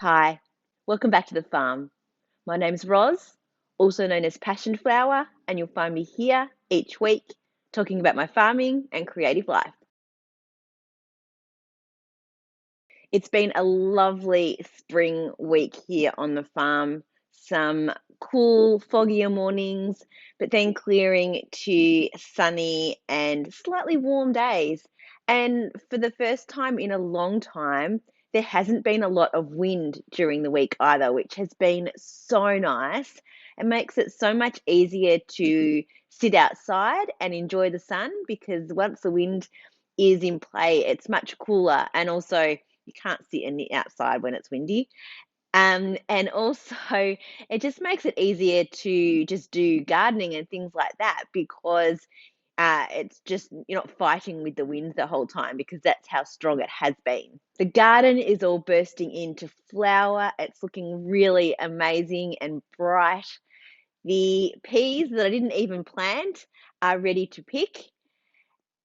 Hi, welcome back to the farm. My name's Roz, also known as Passion Flower, and you'll find me here each week talking about my farming and creative life. It's been a lovely spring week here on the farm. Some cool, foggier mornings, but then clearing to sunny and slightly warm days. And for the first time in a long time, there hasn't been a lot of wind during the week either, which has been so nice. It makes it so much easier to sit outside and enjoy the sun because once the wind is in play, it's much cooler, and also you can't sit in the outside when it's windy. And also, it just makes it easier to just do gardening and things like that because it's just you're not fighting with the wind the whole time because that's how strong it has been. The garden is all bursting into flower. It's looking really amazing and bright. The peas that I didn't even plant are ready to pick,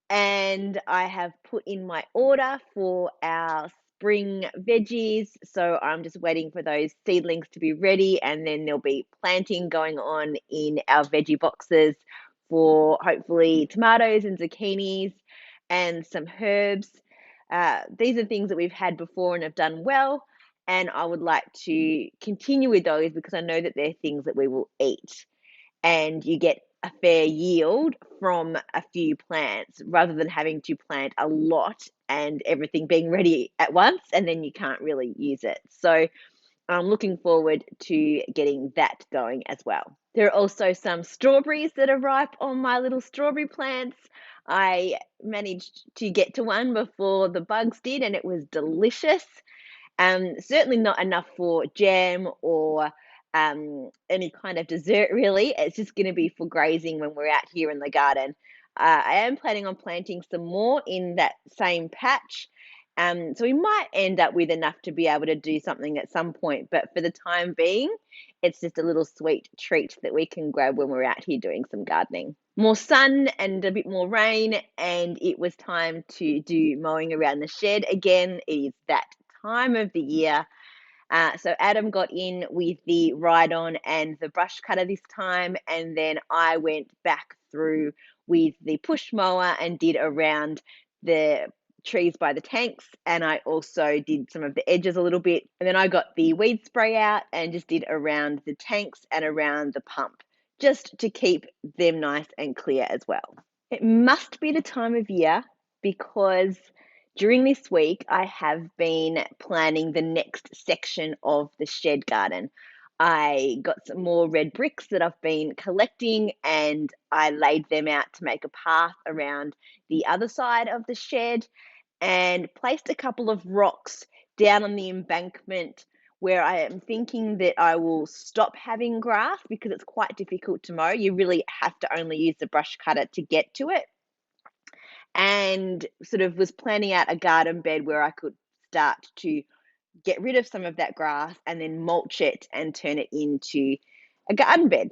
and I have put in my order for our spring veggies. So I'm just waiting for those seedlings to be ready, and then there'll be planting going on in our veggie boxes for hopefully tomatoes and zucchinis and some herbs. These are things that we've had before and have done well, and I would like to continue with those because I know that they're things that we will eat and you get a fair yield from a few plants rather than having to plant a lot and everything being ready at once and then you can't really use it. So I'm looking forward to getting that going as well. There are also some strawberries that are ripe on my little strawberry plants. I managed to get to one before the bugs did, and it was delicious. Certainly not enough for jam or any kind of dessert, really. It's just going to be for grazing when we're out here in the garden. I am planning on planting some more in that same patch. So we might end up with enough to be able to do something at some point, but for the time being, it's just a little sweet treat that we can grab when we're out here doing some gardening. More sun and a bit more rain, and it was time to do mowing around the shed again. It is that time of the year. So Adam got in with the ride-on and the brush cutter this time, and then I went back through with the push mower and did around the trees by the tanks, and I also did some of the edges a little bit, and then I got the weed spray out and just did around the tanks and around the pump just to keep them nice and clear as well. It must be the time of year because during this week I have been planning the next section of the shed garden. I got some more red bricks that I've been collecting and I laid them out to make a path around the other side of the shed and placed a couple of rocks down on the embankment where I am thinking that I will stop having grass because it's quite difficult to mow. You really have to only use the brush cutter to get to it. And sort of was planning out a garden bed where I could start to get rid of some of that grass and then mulch it and turn it into a garden bed.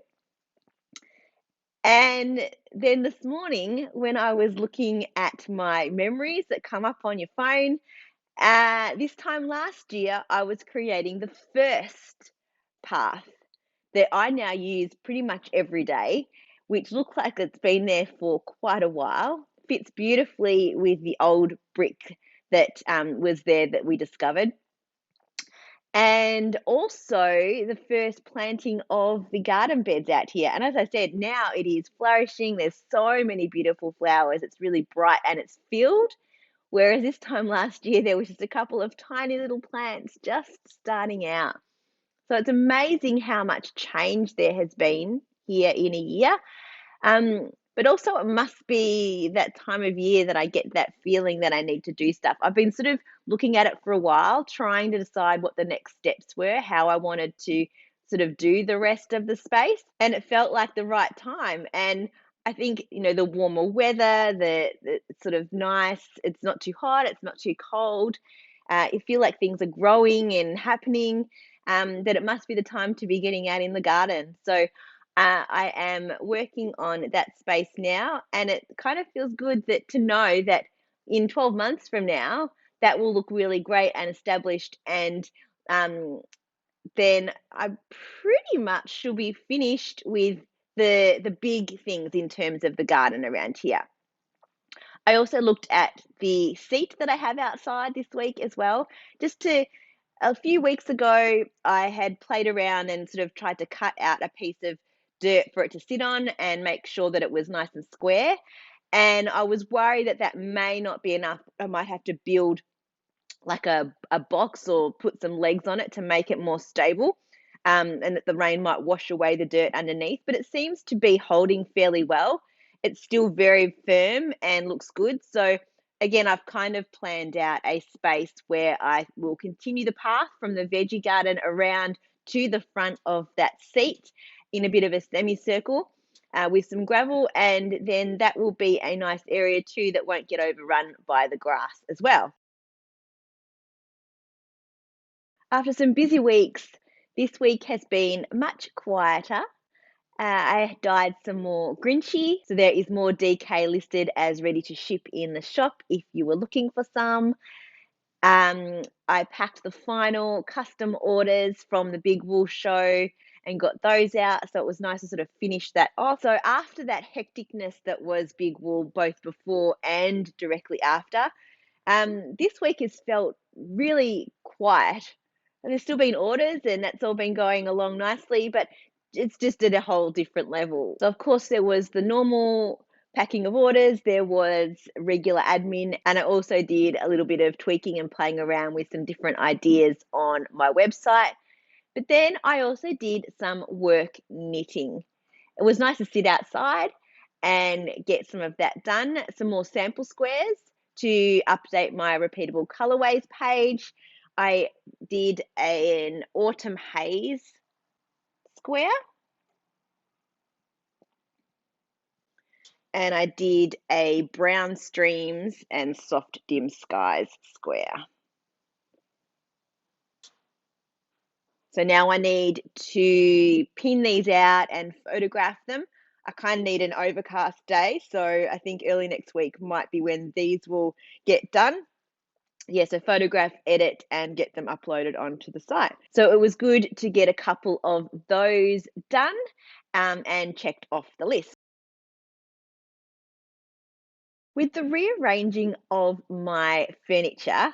And then this morning, when I was looking at my memories that come up on your phone, this time last year, I was creating the first path that I now use pretty much every day, which looks like it's been there for quite a while. Fits beautifully with the old brick that was there that we discovered. And also the first planting of the garden beds out here. And as I said, now it is flourishing. There's so many beautiful flowers. It's really bright and it's filled. Whereas this time last year, there was just a couple of tiny little plants just starting out. So it's amazing how much change there has been here in a year. But also, it must be that time of year that I get that feeling that I need to do stuff. I've been sort of looking at it for a while, trying to decide what the next steps were, how I wanted to sort of do the rest of the space. And it felt like the right time. And I think, the warmer weather, the sort of nice, it's not too hot, it's not too cold. You feel like things are growing and happening, that it must be the time to be getting out in the garden. So I am working on that space now, and it kind of feels good to know that in 12 months from now, that will look really great and established, and then I pretty much should be finished with the big things in terms of the garden around here. I also looked at the seat that I have outside this week as well. A few weeks ago, I had played around and sort of tried to cut out a piece of dirt for it to sit on and make sure that it was nice and square. And I was worried that that may not be enough. I might have to build like a box or put some legs on it to make it more stable, and that the rain might wash away the dirt underneath. But it seems to be holding fairly well. It's still very firm and looks good. So again, I've kind of planned out a space where I will continue the path from the veggie garden around to the front of that seat in a bit of a semicircle, with some gravel, and then that will be a nice area too that won't get overrun by the grass as well. After some busy weeks, this week has been much quieter. I dyed some more Grinchy, so there is more DK listed as ready to ship in the shop if you were looking for some. I packed the final custom orders from the Big Wool show and got those out, so it was nice to sort of finish that off. So after that hecticness that was Big Wool, both before and directly after, this week has felt really quiet. And there's still been orders and that's all been going along nicely, but it's just at a whole different level. So, of course, there was the normal packing of orders, there was regular admin, and I also did a little bit of tweaking and playing around with some different ideas on my website. But then I also did some work knitting. It was nice to sit outside and get some of that done, some more sample squares to update my repeatable colorways page. I did an autumn haze square, and I did a brown streams and soft dim skies square. So now I need to pin these out and photograph them. I kind of need an overcast day, so I think early next week might be when these will get done. Yeah, so photograph, edit, and get them uploaded onto the site. So it was good to get a couple of those done, and checked off the list. With the rearranging of my furniture,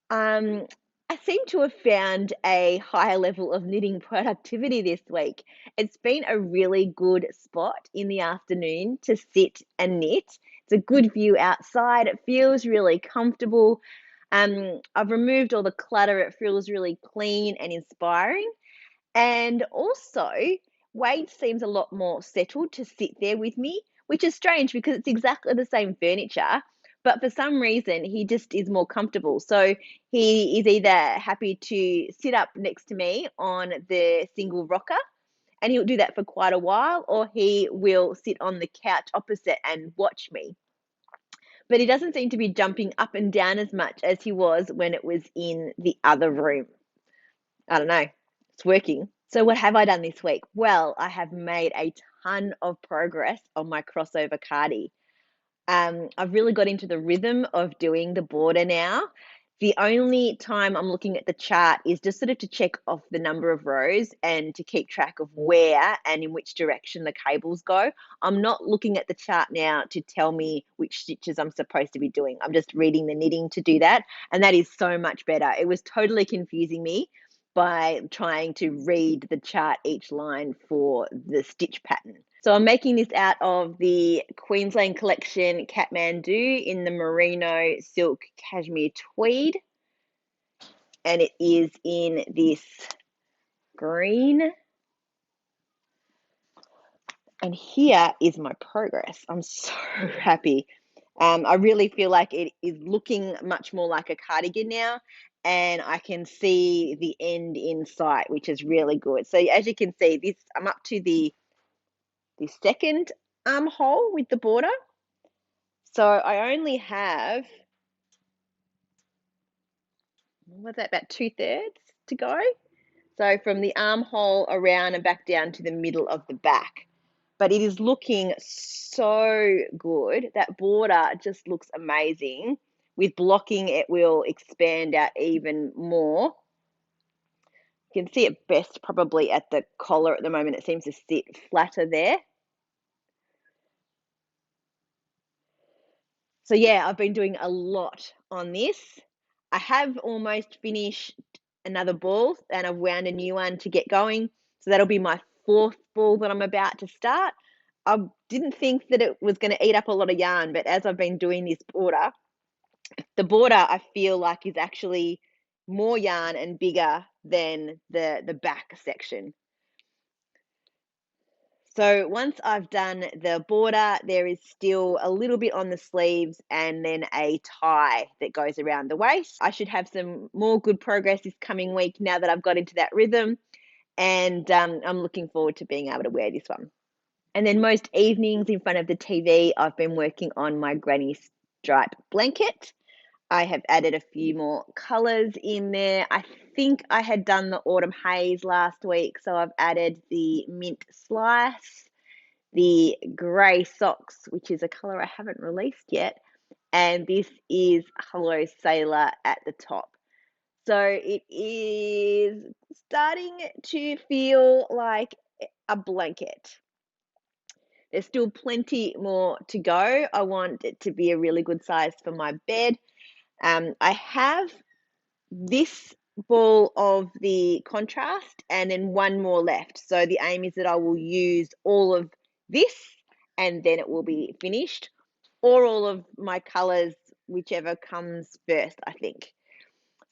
Um, I seem to have found a higher level of knitting productivity this week. It's been a really good spot in the afternoon to sit and knit. It's a good view outside. It feels really comfortable. I've removed all the clutter. It feels really clean and inspiring. And also, Wade seems a lot more settled to sit there with me, which is strange because it's exactly the same furniture, but for some reason he just is more comfortable. So he is either happy to sit up next to me on the single rocker, and he'll do that for quite a while, or he will sit on the couch opposite and watch me. But he doesn't seem to be jumping up and down as much as he was when it was in the other room. I don't know. It's working. So what have I done this week? Well, I have made a ton of progress on my crossover cardi. I've really got into the rhythm of doing the border now. The only time I'm looking at the chart is just sort of to check off the number of rows and to keep track of where and in which direction the cables go. I'm not looking at the chart now to tell me which stitches I'm supposed to be doing. I'm just reading the knitting to do that, and that is so much better. It was totally confusing me by trying to read the chart each line for the stitch pattern. So I'm making this out of the Queensland Collection Kathmandu in the merino silk cashmere tweed, and it is in this green. And here is my progress. I'm so happy. I really feel like it is looking much more like a cardigan now, and I can see the end in sight, which is really good. So as you can see, this I'm up to the second armhole with the border. So I only have, what's that, about 2/3 to go. So from the armhole around and back down to the middle of the back. But it is looking so good. That border just looks amazing. With blocking, it will expand out even more. You can see it best probably at the collar at the moment. It seems to sit flatter there. So yeah, I've been doing a lot on this. I have almost finished another ball and I've wound a new one to get going. So that'll be my fourth ball that I'm about to start. I didn't think that it was going to eat up a lot of yarn, but as I've been doing this border, the border I feel like is actually more yarn and bigger than the back section. So once I've done the border, there is still a little bit on the sleeves and then a tie that goes around the waist. I should have some more good progress this coming week now that I've got into that rhythm, and I'm looking forward to being able to wear this one. And then most evenings in front of the TV, I've been working on my granny stripe blanket. I have added a few more colours in there. I think I had done the autumn haze last week, so I've added the mint slice, the grey socks, which is a colour I haven't released yet, and this is Hello Sailor at the top. So it is starting to feel like a blanket. There's still plenty more to go. I want it to be a really good size for my bed. I have this ball of the contrast and then one more left. So the aim is that I will use all of this and then it will be finished, or all of my colors, whichever comes first, I think.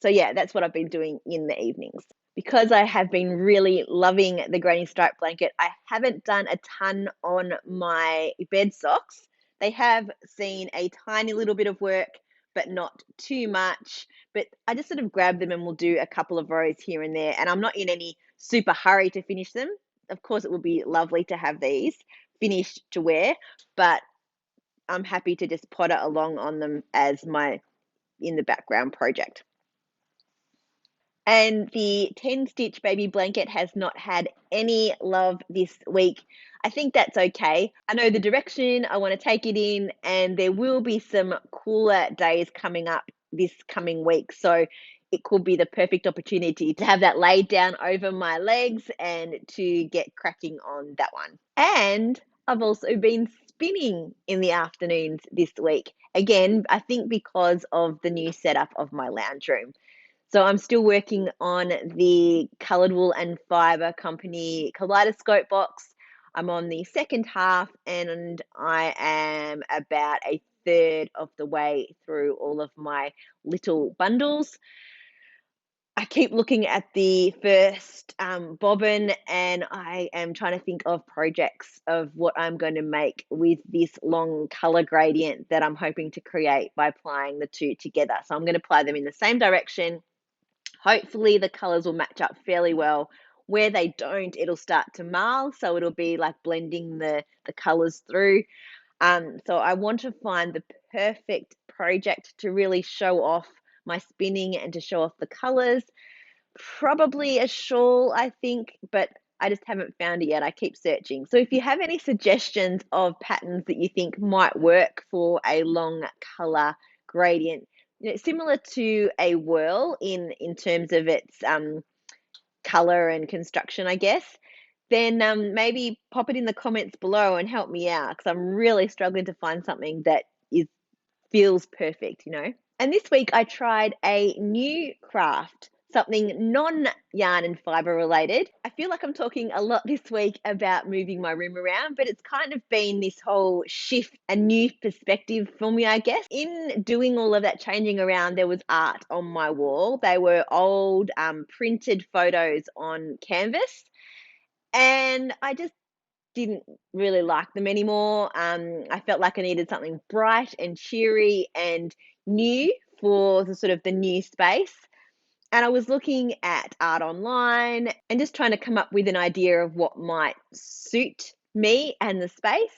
So yeah, that's what I've been doing in the evenings. Because I have been really loving the granny stripe blanket, I haven't done a ton on my bed socks. They have seen a tiny little bit of work, but not too much. But I just sort of grab them and we'll do a couple of rows here and there. And I'm not in any super hurry to finish them. Of course, it would be lovely to have these finished to wear, but I'm happy to just potter along on them as my in the background project. And the 10 stitch baby blanket has not had any love this week. I think that's okay. I know the direction I want to take it in, and there will be some cooler days coming up this coming week. So it could be the perfect opportunity to have that laid down over my legs and to get cracking on that one. And I've also been spinning in the afternoons this week. Again, I think because of the new setup of my lounge room. So I'm still working on the Coloured Wool and Fibre Company kaleidoscope box. I'm on the second half and I am about a third of the way through all of my little bundles. I keep looking at the first bobbin and I am trying to think of projects of what I'm going to make with this long colour gradient that I'm hoping to create by applying the two together. So I'm going to apply them in the same direction. Hopefully the colours will match up fairly well. Where they don't, it'll start to marl, so it'll be like blending the colours through. So I want to find the perfect project to really show off my spinning and to show off the colours. Probably a shawl, I think, but I just haven't found it yet. I keep searching. So if you have any suggestions of patterns that you think might work for a long colour gradient, similar to a whirl in terms of its color and construction, I guess, then maybe pop it in the comments below and help me out because I'm really struggling to find something that is feels perfect. And this week I tried a new craft, something non-yarn and fiber related. I feel like I'm talking a lot this week about moving my room around, but it's kind of been this whole shift, a new perspective for me, I guess. In doing all of that changing around, there was art on my wall. They were old printed photos on canvas, and I just didn't really like them anymore. I felt like I needed something bright and cheery and new for the sort of the new space. And I was looking at art online and just trying to come up with an idea of what might suit me and the space.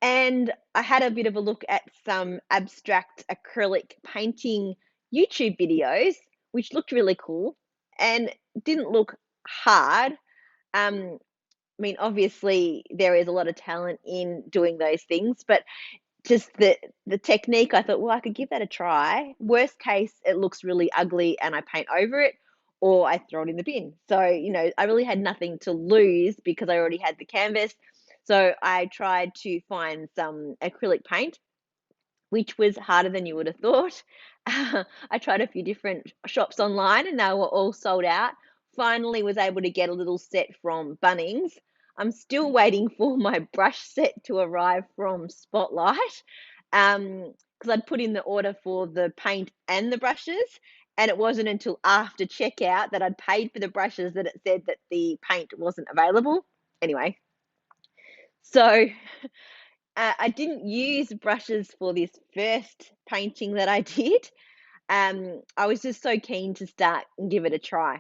And I had a bit of a look at some abstract acrylic painting YouTube videos, which looked really cool and didn't look hard. I mean, obviously there is a lot of talent in doing those things, but just the technique, I thought, well, I could give that a try. Worst case, it looks really ugly and I paint over it, or I throw it in the bin. So, you know, I really had nothing to lose because I already had the canvas. So I tried to find some acrylic paint, which was harder than you would have thought. I tried a few different shops online and they were all sold out. Finally was able to get a little set from Bunnings. I'm still waiting for my brush set to arrive from Spotlight, because I'd put in the order for the paint and the brushes, and it wasn't until after checkout that I'd paid for the brushes that it said that the paint wasn't available. Anyway, so I didn't use brushes for this first painting that I did. I was just so keen to start and give it a try.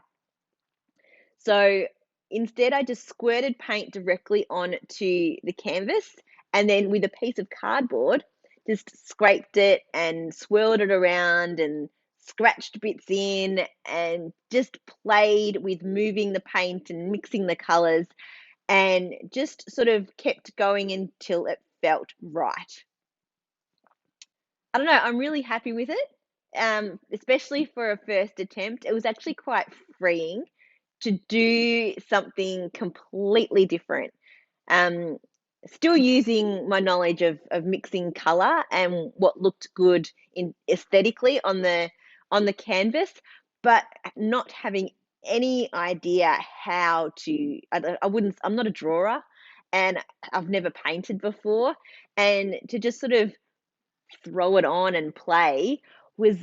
So instead, I just squirted paint directly onto the canvas and then with a piece of cardboard, just scraped it and swirled it around and scratched bits in and just played with moving the paint and mixing the colors and just sort of kept going until it felt right. I don't know, I'm really happy with it, especially for a first attempt. It was actually quite freeing to do something completely different. Um, Still using my knowledge of mixing color and what looked good in aesthetically on the canvas, but not having any idea how to. I wouldn't. I'm not a drawer, and I've never painted before, and to just sort of throw it on and play was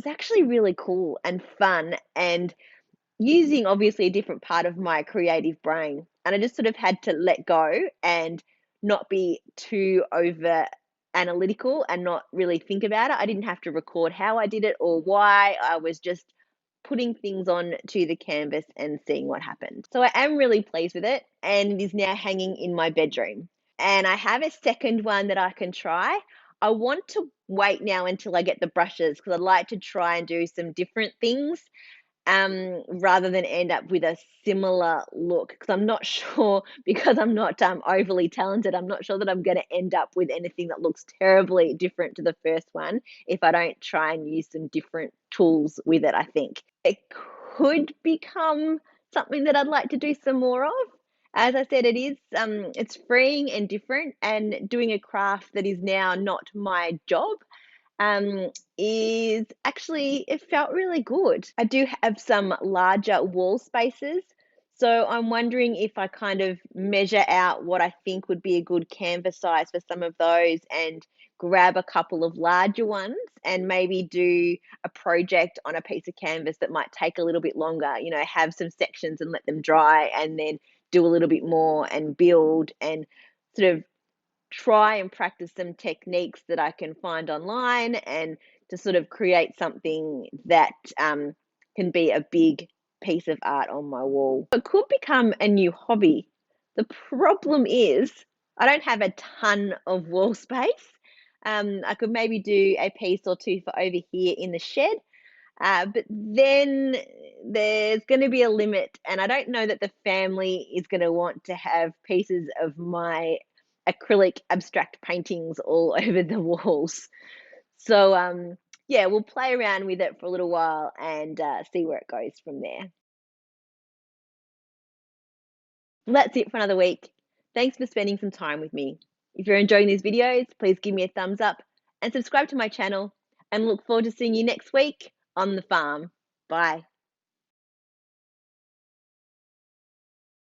actually really cool and fun and using obviously a different part of my creative brain. And I just sort of had to let go and not be too over analytical and not really think about it. I didn't have to record how I did it or why. I was just putting things on to the canvas and seeing what happened. So I am really pleased with it and it is now hanging in my bedroom. And I have a second one that I can try. I want to wait now until I get the brushes because I'd like to try and do some different things, rather than end up with a similar look. Because I'm not sure, because I'm not overly talented, I'm not sure that I'm going to end up with anything that looks terribly different to the first one if I don't try and use some different tools with it. I think it could become something that I'd like to do some more of. As I said, it's freeing and different, and doing a craft that is now not my job, um, is actually, it felt really good. I do have some larger wall spaces, so I'm wondering if I kind of measure out what I think would be a good canvas size for some of those and grab a couple of larger ones and maybe do a project on a piece of canvas that might take a little bit longer, you know, have some sections and let them dry and then do a little bit more and build and sort of try and practice some techniques that I can find online and to sort of create something that, can be a big piece of art on my wall. It could become a new hobby. The problem is I don't have a ton of wall space. I could maybe do a piece or two for over here in the shed, but then there's going to be a limit, and I don't know that the family is going to want to have pieces of my acrylic abstract paintings all over the walls. So, yeah, we'll play around with it for a little while and see where it goes from there. Well, that's it for another week. Thanks for spending some time with me. If you're enjoying these videos, please give me a thumbs up and subscribe to my channel, and look forward to seeing you next week on the farm. Bye.